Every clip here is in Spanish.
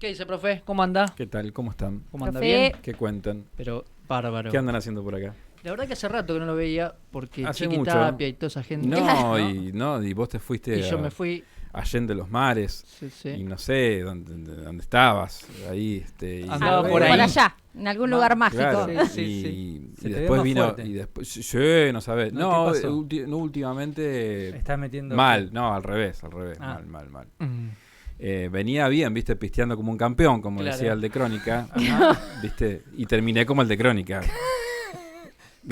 ¿Qué dice, profe? ¿Cómo anda? ¿Qué tal? ¿Cómo están? ¿Cómo anda? Profe. ¿Bien? ¿Qué cuentan? Pero bárbaro. ¿Qué andan haciendo por acá? La verdad que hace rato que no lo veía porque Hace Chiquitapia mucho. y toda esa gente. Y vos te fuiste Y yo me fui. Allende los Mares Sí, sí. y no sé dónde estabas. Ahí, y Andaba y- por ahí. Por allá, en algún lugar mágico. Claro, Sí, y, sí. y Se te ve después más vino fuerte. y después sí, no sabés. No, No, ¿qué pasó? no, últimamente Estás metiendo... mal, no, al revés, Ah. mal. Mm. Venía bien, viste, pisteando como un campeón, como Claro. decía el de Crónica, Ajá. viste, y terminé como el de Crónica. Con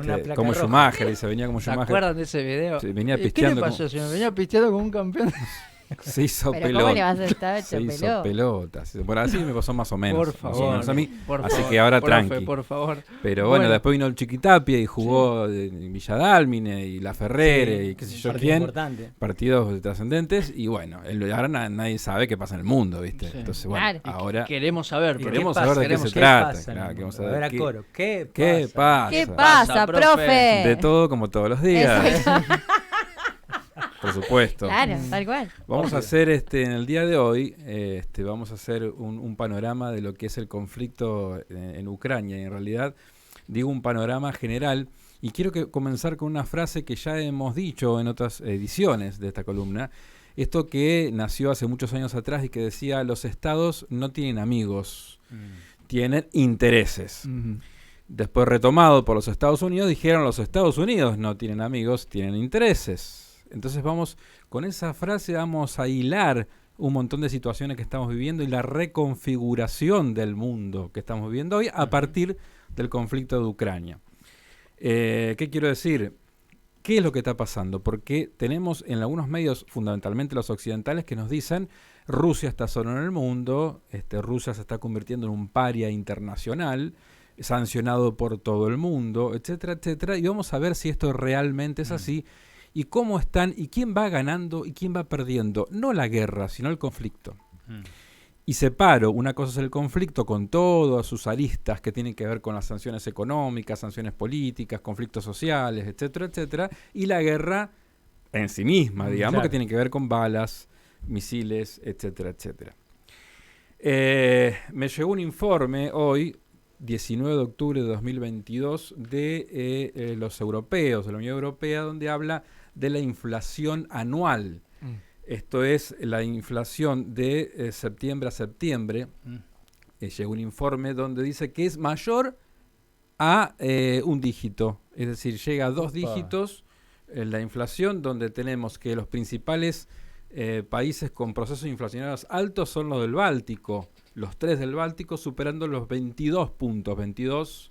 ¿Viste? una placa Como roja. Schumacher, dice, venía como ¿Se Schumacher. acuerdan de ese video? Sí, venía ¿Qué le pisteando pasó, señor? Venía pisteando como un campeón. Se hizo Pero pelota. ¿cómo le vas a estar hecho Se hizo pelota? pelota. Por así me pasó más o menos. Por más o favor. menos a mí. Por Así favor, que ahora profe, tranqui. por favor. Pero bueno, Bueno. después vino el Chiquitapia y jugó en Villa Dálmine y La Ferrere y qué sé yo Partido quién. importante. Partidos trascendentes y bueno, ahora nadie sabe qué pasa en el mundo, ¿viste? Sí. Entonces, bueno, Claro. ahora Queremos saber. ¿Y profe. queremos qué saber de pasa? qué se ¿Qué trata. pasa en Claro, el queremos mundo? saber A ver, a qué- coro. ¿Qué ¿Qué pasa? ¿Qué pasa, pasa, profe? profe? De todo como todos los días, Exacto. por supuesto. Claro, tal cual. Vamos a hacer en el día de hoy, vamos a hacer un panorama de lo que es el conflicto en Ucrania. Y en realidad digo un panorama general y quiero comenzar con una frase que ya hemos dicho en otras ediciones de esta columna. Esto que nació hace muchos años atrás y que decía: los estados no tienen amigos, tienen intereses. Mm. Después, retomado por los Estados Unidos, dijeron: los Estados Unidos no tienen amigos, tienen intereses. Entonces con esa frase vamos a hilar un montón de situaciones que estamos viviendo y la reconfiguración del mundo que estamos viviendo hoy a partir del conflicto de Ucrania. ¿Qué quiero decir? ¿Qué es lo que está pasando? Porque tenemos en algunos medios, fundamentalmente los occidentales, que nos dicen: Rusia está solo en el mundo, Rusia se está convirtiendo en un paria internacional, sancionado por todo el mundo, etcétera, etcétera. Y vamos a ver si esto realmente es así y cómo están y quién va ganando y quién va perdiendo. No la guerra, sino el conflicto. Y separo, una cosa es el conflicto con todas sus aristas que tienen que ver con las sanciones económicas, sanciones políticas, conflictos sociales, etcétera, etcétera, y la guerra en sí misma, digamos, Claro. que tiene que ver con balas, misiles, etcétera, etcétera. Me llegó un informe hoy, 19 de octubre de 2022, de los europeos, de la Unión Europea, donde habla de la inflación anual. Esto es la inflación de septiembre a septiembre. Llegó un informe donde dice que es mayor a un dígito. Es decir, llega a dos Upa. dígitos la inflación, donde tenemos que los principales países con procesos inflacionarios altos son los del Báltico. Los tres del Báltico superando los 22 puntos, 22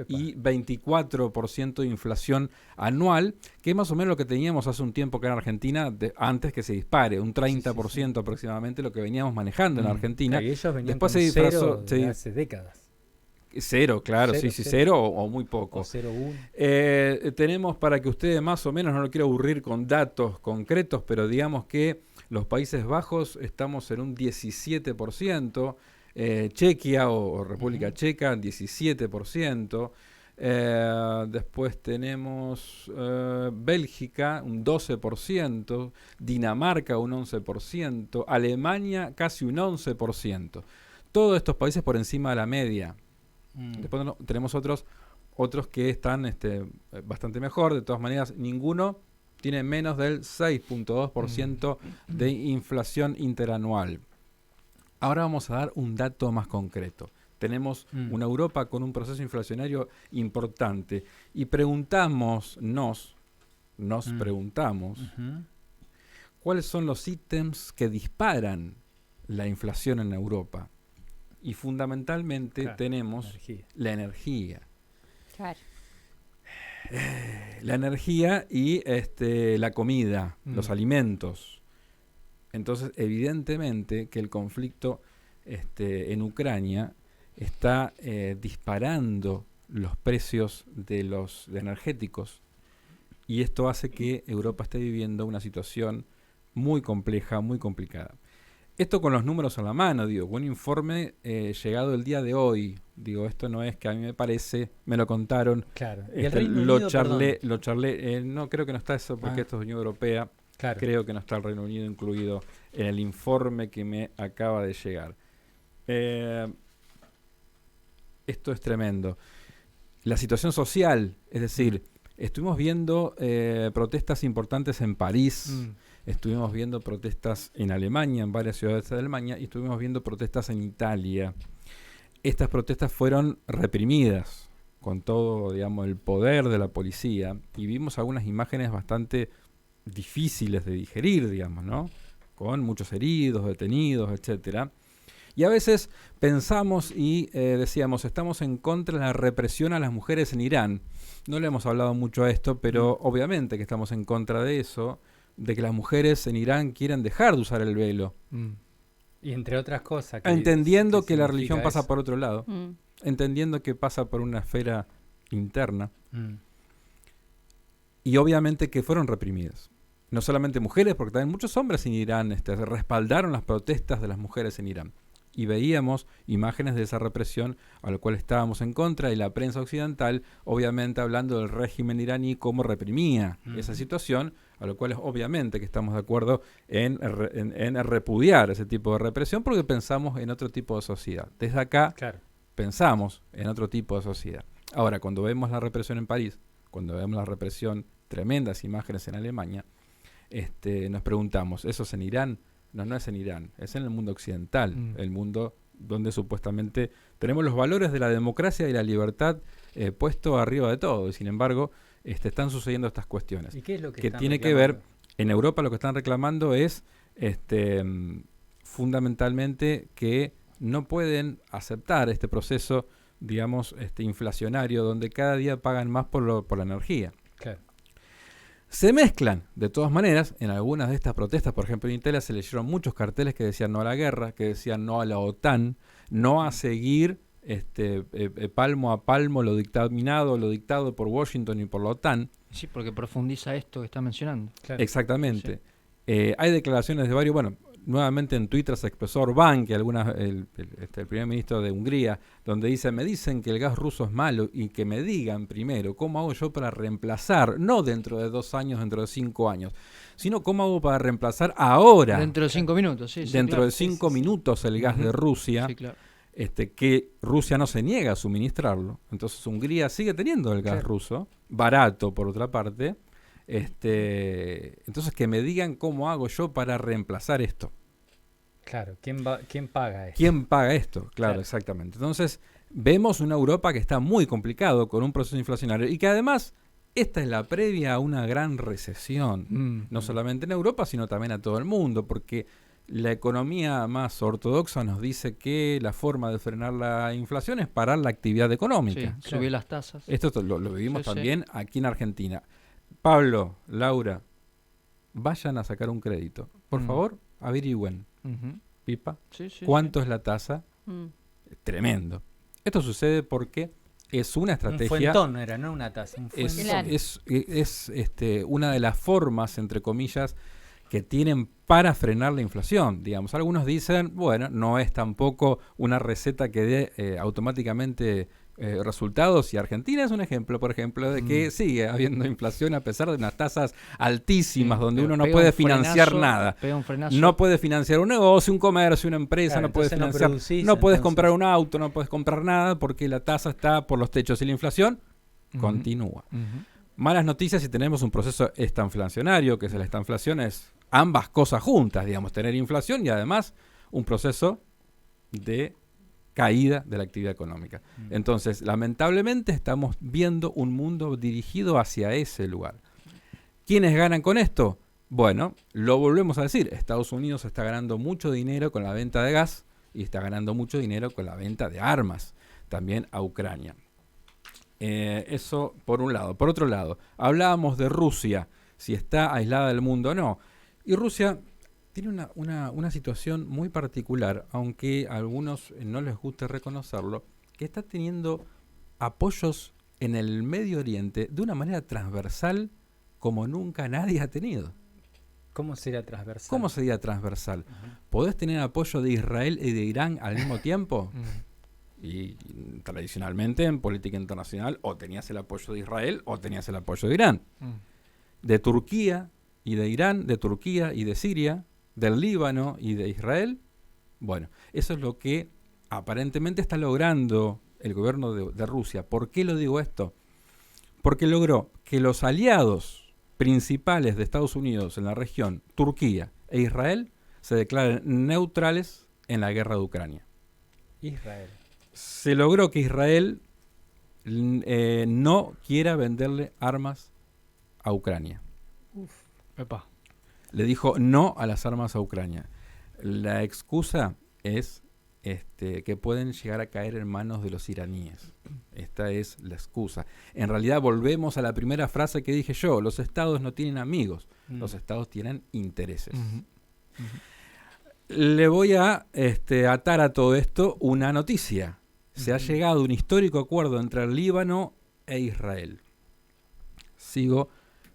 y 24% de inflación anual, que es más o menos lo que teníamos hace un tiempo acá en Argentina, antes que se dispare, un 30% aproximadamente lo que veníamos manejando en Argentina. Y ellos venían Después con se disfrazó, cero de hace décadas. Cero, claro, Cero, sí, cero. cero o muy poco. O 0,1. Tenemos, para que ustedes más o menos, no lo quiero aburrir con datos concretos, pero digamos que los Países Bajos estamos en un 17%, Chequia o República Checa 17%, después tenemos Bélgica un 12%, Dinamarca un 11%, Alemania casi un 11%. Todos estos países por encima de la media. Después tenemos otros que están bastante mejor. De todas maneras, ninguno tiene menos del 6.2% de inflación interanual. Ahora vamos a dar un dato más concreto. Tenemos una Europa con un proceso inflacionario importante y nos preguntamos cuáles son los ítems que disparan la inflación en Europa. Y fundamentalmente Claro, tenemos la energía. Claro. La energía y la comida, los alimentos. Entonces, evidentemente que el conflicto en Ucrania está disparando los precios de los energéticos y esto hace que Europa esté viviendo una situación muy compleja, muy complicada. Esto con los números a la mano, digo, un informe llegado el día de hoy. Digo, esto no es que a mí me parece, me lo contaron. Claro. ¿Y el Reino Lo Unido, charlé, perdón? no creo que no está eso porque esto es Unión Europea. Claro. Creo que no está el Reino Unido incluido en el informe que me acaba de llegar. Esto es tremendo. La situación social, es decir, estuvimos viendo protestas importantes en París, estuvimos viendo protestas en Alemania, en varias ciudades de Alemania, y estuvimos viendo protestas en Italia. Estas protestas fueron reprimidas con todo, digamos, el poder de la policía, y vimos algunas imágenes bastante difíciles de digerir, digamos, ¿no? Con muchos heridos, detenidos, etcétera. Y a veces pensamos y decíamos, estamos en contra de la represión a las mujeres en Irán. No le hemos hablado mucho a esto, pero obviamente que estamos en contra de eso, de que las mujeres en Irán quieran dejar de usar el velo. Y entre otras cosas. Entendiendo que la significa religión pasa eso. por otro lado, entendiendo que pasa por una esfera interna, y obviamente que fueron reprimidas. No solamente mujeres, porque también muchos hombres en Irán respaldaron las protestas de las mujeres en Irán. Y veíamos imágenes de esa represión a la cual estábamos en contra, y la prensa occidental, obviamente hablando del régimen iraní, cómo reprimía esa situación, a lo cual es obviamente que estamos de acuerdo en repudiar ese tipo de represión, porque pensamos en otro tipo de sociedad. Desde acá pensamos en otro tipo de sociedad. Ahora, cuando vemos la represión en París, cuando vemos la represión, tremendas imágenes en Alemania, nos preguntamos, ¿eso es en Irán? No, no es en Irán, es en el mundo occidental, el mundo donde supuestamente tenemos los valores de la democracia y la libertad puesto arriba de todo, y sin embargo están sucediendo estas cuestiones. ¿Y qué es lo que están tiene reclamando? que ver, en Europa lo que están reclamando es fundamentalmente que no pueden aceptar este proceso, digamos, inflacionario, donde cada día pagan más por la energía. Claro. Se mezclan, de todas maneras, en algunas de estas protestas. Por ejemplo, en Italia se leyeron muchos carteles que decían no a la guerra, que decían no a la OTAN, no a seguir palmo a palmo lo dictado por Washington y por la OTAN. Sí, porque profundiza esto que está mencionando. Claro. Exactamente. Hay declaraciones de varios, bueno, nuevamente en Twitter se expresó Orbán, que el primer ministro de Hungría, donde dice, me dicen que el gas ruso es malo y que me digan primero cómo hago yo para reemplazar, no dentro de 2 años, dentro de 5 años, sino cómo hago para reemplazar ahora, Dentro de 5 minutos, sí. dentro claro. de 5 minutos el gas de Rusia, Sí, claro. que Rusia no se niega a suministrarlo. Entonces Hungría sigue teniendo el gas ruso, barato por otra parte. Entonces que me digan cómo hago yo para reemplazar esto. Claro, ¿quién paga esto? ¿Quién paga esto? Claro, exactamente. Entonces vemos una Europa que está muy complicado con un proceso inflacionario y que además esta es la previa a una gran recesión, no solamente en Europa, sino también a todo el mundo, porque la economía más ortodoxa nos dice que la forma de frenar la inflación es parar la actividad económica. Sí, subir las tasas. Esto lo vivimos Sí, también aquí en Argentina. Pablo, Laura, vayan a sacar un crédito. Por favor, averigüen. Pipa, ¿cuánto es la tasa? Tremendo. Esto sucede porque es una estrategia. Un fuentón no era, no una tasa. Un es, fuentón. es una de las formas, entre comillas, que tienen para frenar la inflación. Digamos, algunos dicen, bueno, no es tampoco una receta que dé automáticamente resultados, y Argentina es un ejemplo, por ejemplo, de que sigue habiendo inflación a pesar de unas tasas altísimas, donde uno no puede financiar nada. No puede financiar un negocio, un comercio, una empresa, no puede financiar, no puedes comprar un auto, no puedes comprar nada porque la tasa está por los techos y la inflación continúa. Malas noticias si tenemos un proceso estanflacionario, que es la estanflación, es ambas cosas juntas, digamos, tener inflación y además un proceso de caída de la actividad económica. Entonces, lamentablemente estamos viendo un mundo dirigido hacia ese lugar. ¿Quiénes ganan con esto? Bueno, lo volvemos a decir, Estados Unidos está ganando mucho dinero con la venta de gas y está ganando mucho dinero con la venta de armas, también a Ucrania. Eso por un lado. Por otro lado, hablábamos de Rusia, si está aislada del mundo o no. Y Rusia tiene una situación muy particular, aunque a algunos no les guste reconocerlo, que está teniendo apoyos en el Medio Oriente de una manera transversal como nunca nadie ha tenido. ¿Cómo sería transversal? ¿Cómo sería transversal? ¿Podés tener apoyo de Israel y de Irán al mismo tiempo? Y tradicionalmente en política internacional o tenías el apoyo de Israel o tenías el apoyo de Irán. De Turquía y de Irán, de Turquía y de Siria, del Líbano y de Israel. Bueno, eso es lo que aparentemente está logrando el gobierno de Rusia. ¿Por qué lo digo esto? Porque logró que los aliados principales de Estados Unidos en la región, Turquía e Israel, se declaren neutrales en la guerra de Ucrania. Israel. Se logró que Israel no quiera venderle armas a Ucrania. Epa. Le dijo no a las armas a Ucrania. La excusa es que pueden llegar a caer en manos de los iraníes. Esta es la excusa. En realidad volvemos a la primera frase que dije yo. Los estados no tienen amigos. Los estados tienen intereses. Le voy a atar a todo esto una noticia. Se ha llegado a un histórico acuerdo entre el Líbano e Israel. Sigo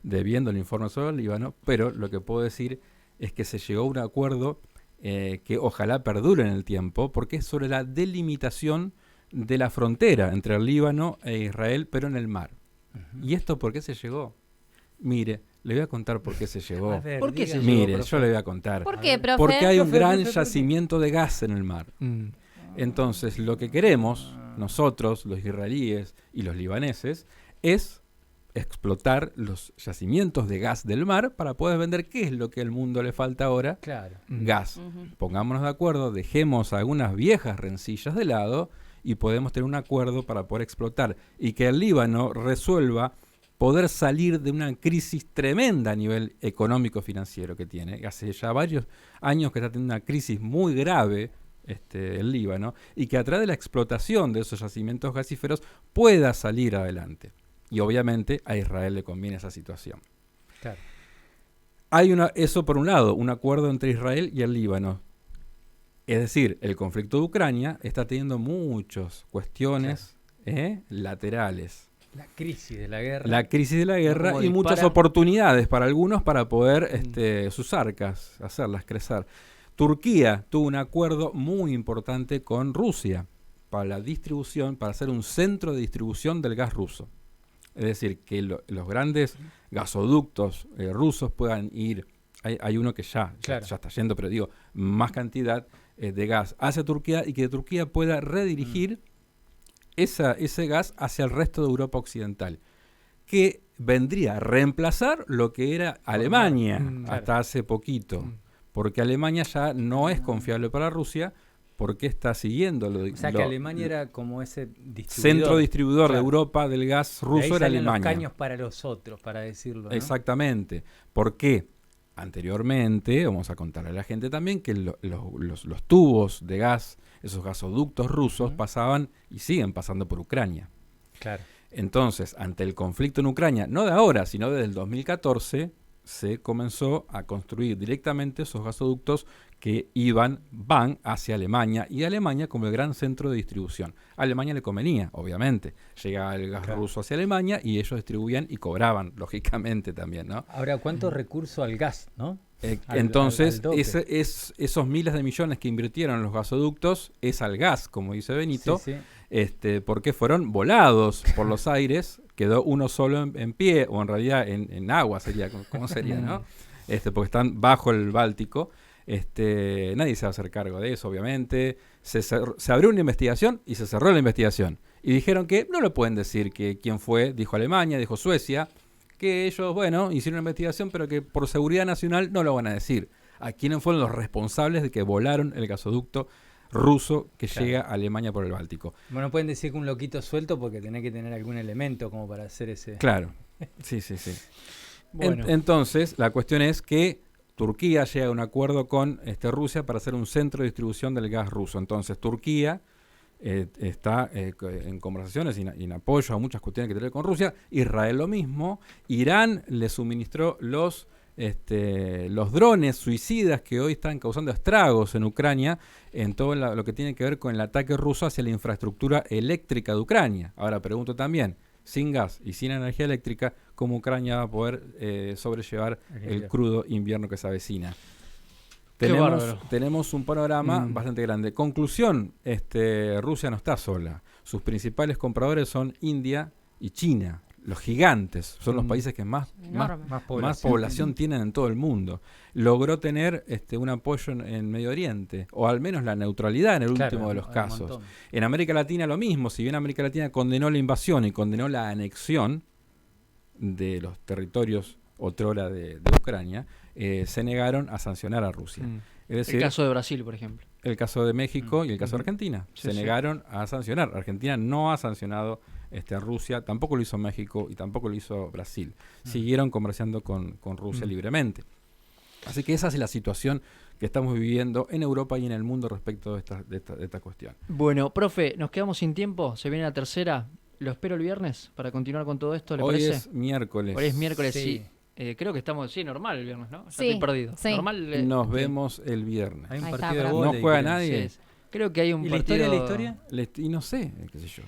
debiendo el informe sobre el Líbano, pero lo que puedo decir es que se llegó a un acuerdo que ojalá perdure en el tiempo, porque es sobre la delimitación de la frontera entre el Líbano e Israel, pero en el mar. ¿Y esto por qué se llegó? Mire, le voy a contar por qué se llegó. Ver, ¿Por qué se dígame. llegó, Mire, profe? yo le voy a contar. ¿Por qué, profe? Porque hay un Profe, gran profe. yacimiento de gas en el mar. Entonces, lo que queremos nosotros, los israelíes y los libaneses, es explotar los yacimientos de gas del mar para poder vender. ¿Qué es lo que al mundo le falta ahora? Claro. Gas. Ujú. Pongámonos de acuerdo, dejemos algunas viejas rencillas de lado y podemos tener un acuerdo para poder explotar y que el Líbano resuelva poder salir de una crisis tremenda a nivel económico-financiero que tiene. Hace ya varios años que está teniendo una crisis muy grave el Líbano, y que a través de la explotación de esos yacimientos gasíferos pueda salir adelante. Y obviamente a Israel le conviene esa situación. Claro. Hay eso por un lado, un acuerdo entre Israel y el Líbano. Es decir, el conflicto de Ucrania está teniendo muchas cuestiones laterales. La crisis de la guerra. La crisis de la guerra Como y muchas dispara. oportunidades para algunos para poder sus arcas, hacerlas crecer. Turquía tuvo un acuerdo muy importante con Rusia para la distribución, para hacer un centro de distribución del gas ruso. Es decir, que los grandes gasoductos rusos puedan ir, hay uno que ya está yendo, pero digo, más cantidad de gas hacia Turquía y que Turquía pueda redirigir ese gas hacia el resto de Europa Occidental, que vendría a reemplazar lo que era Alemania hasta hace poquito, porque Alemania ya no es confiable para Rusia, porque está siguiendo O sea, que Alemania era como ese centro distribuidor de Claro. Europa del gas De ahí ruso, era salen los Alemania. caños para los otros, para decirlo, ¿no? Exactamente. Porque anteriormente, vamos a contarle a la gente también que los tubos de gas, esos gasoductos rusos, pasaban y siguen pasando por Ucrania. Claro. Entonces, ante el conflicto en Ucrania, no de ahora, sino desde el 2014, se comenzó a construir directamente esos gasoductos que van hacia Alemania, y Alemania como el gran centro de distribución. A Alemania le convenía, obviamente. Llegaba el gas ruso hacia Alemania y ellos distribuían y cobraban, lógicamente también, ¿no? Ahora, ¿cuánto recurso al gas, no? Entonces, al doble. esos miles de millones que invirtieron en los gasoductos es al gas, como dice Benito, Sí. porque fueron volados por los aires, quedó uno solo en pie, o en realidad en agua sería, ¿cómo sería, no? Porque están bajo el Báltico. Nadie se va a hacer cargo de eso, obviamente. Se abrió una investigación y se cerró la investigación. Y dijeron que no lo pueden decir que quién fue, dijo Alemania, dijo Suecia, que ellos, bueno, hicieron una investigación, pero que por seguridad nacional no lo van a decir. ¿A quiénes fueron los responsables de que volaron el gasoducto ruso que llega a Alemania por el Báltico? Bueno, no pueden decir que un loquito suelto porque tenés que tener algún elemento como para hacer ese... Claro, sí. Bueno. Entonces, la cuestión es que Turquía llega a un acuerdo con Rusia para hacer un centro de distribución del gas ruso. Entonces, Turquía está en conversaciones y en apoyo a muchas cuestiones que tiene con Rusia. Israel lo mismo. Irán le suministró los drones suicidas que hoy están causando estragos en Ucrania, en todo lo que tiene que ver con el ataque ruso hacia la infraestructura eléctrica de Ucrania. Ahora pregunto también, sin gas y sin energía eléctrica, ¿cómo Ucrania va a poder sobrellevar el crudo invierno que se avecina? Tenemos un panorama bastante grande. Conclusión, Rusia no está sola. Sus principales compradores son India y China. los gigantes, son los Mm. países que más Enorme. más población tienen en todo el mundo. Logró tener un apoyo en Medio Oriente, o al menos la neutralidad en el Claro, último de los hay un casos. montón. En América Latina lo mismo, si bien América Latina condenó la invasión y condenó la anexión de los territorios otrora de Ucrania, se negaron a sancionar a Rusia. Mm. Es decir, El caso de Brasil, por ejemplo. el caso de México y el caso de Ujú. Argentina. Sí, Se sí. negaron a sancionar. Argentina no ha sancionado a Rusia, tampoco lo hizo México y tampoco lo hizo Brasil. Siguieron comerciando con Rusia Mm. libremente. Así que esa es la situación que estamos viviendo en Europa y en el mundo respecto de esta cuestión. Bueno, profe, nos quedamos sin tiempo. Se viene la tercera. Lo espero el viernes para continuar con todo esto, ¿le Hoy parece? es miércoles. Hoy es miércoles, sí. Sí. Creo que estamos, sí, normal el viernes, ¿no? Ya Sí, estoy perdido. sí. Normal. Nos vemos el viernes. Hay un Ahí está, partido de bravo. No vóley, juega creo. nadie. Sí, creo que hay un ¿Y la partido... historia, la historia? Y no sé, qué sé yo.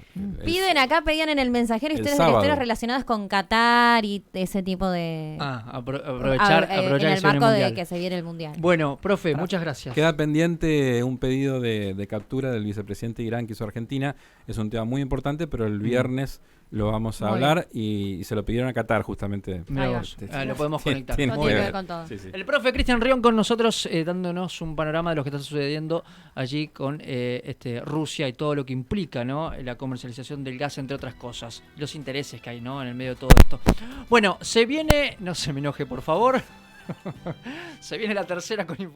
Piden acá, pedían en el mensajero el ustedes sábado. historias relacionadas con Qatar y ese tipo de... aprovechar en que el se viene marco de Mundial. que se viene el Mundial. Bueno, profe, muchas gracias. Queda pendiente un pedido de captura del vicepresidente de Irán que hizo Argentina. Es un tema muy importante, pero el viernes lo vamos a Muy hablar y se lo pidieron a Qatar justamente. Mirá Ahí va. vos, lo podemos conectar. Tiene No que tiene que ver. ver con todo. Sí, sí. El profe Cristian Rion con nosotros dándonos un panorama de lo que está sucediendo allí con Rusia y todo lo que implica, ¿no? La comercialización del gas, entre otras cosas. Los intereses que hay, ¿no? En el medio de todo esto. Bueno, se viene... No se me enoje, por favor. Se viene la tercera con información.